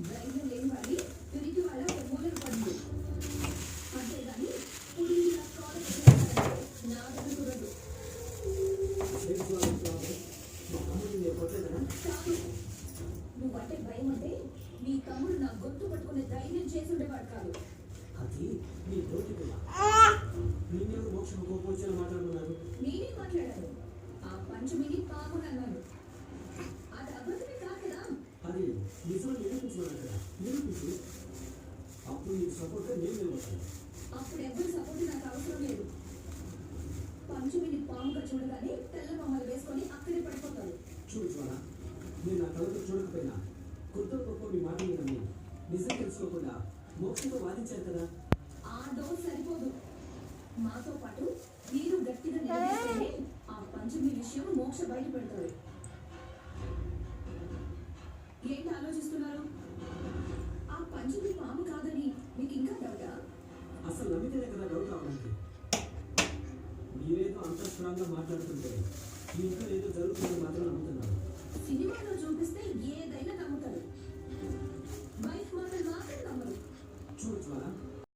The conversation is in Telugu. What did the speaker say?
ధైర్యం లేని వాడి తిరిగి వాళ్ళ మూలకు పడింది. అంతేగాని పుడిని నా దగ్గర కుదరదు. కాదు, నువ్వంటే భయం అంటే నీ తమ్ముడు నా గొంతు పట్టుకునే ధైర్యం చేసి ఉండేవాడు కాదు. అది నీ తోటి నిన్నెవరు మోక్షం కోపొచ్చేలా మాట్లాడుతున్నారు? నేనే మాట్లాడాను. ఆ పంచమిని పామునన్నాను. అది అబద్ధమే కాదు కదా. అది నిజం నిరూపించుకున్నాను కదా, నిరూపించు. అప్పుడు నీకు సపోర్ట్గా నేను నిలబడతాను. అప్పుడు ఎవరి సపోర్ట్ నాకు అవసరం లేదు. పంచమిని పాముగా చూడగానే తెల్ల బొమ్మలు వేసుకొని అక్కడే పడిపోతారు. చూడు స్వరా, నేను నా కళ్ళతో చూడకపోయినా కొత్త గొప్ప మీ మాట మీద నిజం తెలుసుకోకుండా మోక్షంతో వాదించారు కదా. ఆ డోర్ సరిపోదు. మాతో పాటు మీరు గట్టిగా నిలబడితేనే ఆ పంచమి విషయం మోక్ష బయట పెడతారు. ఏంటి ఆలోచిస్తున్నారు? ఆ పంచమి పాము కాదని మీకు ఇంకా డౌటా? అసలు నమ్మితేనే కదా డౌట్ రావడానికి. మీరేదో అంత స్ట్రాంగ్గా మాట్లాడుతుంటే మీ ఇంట్లో ఏదో జరుగుతుందని మాత్రం నమ్ముతున్నారు. సినిమాలో చూపిస్తే ఏదైనా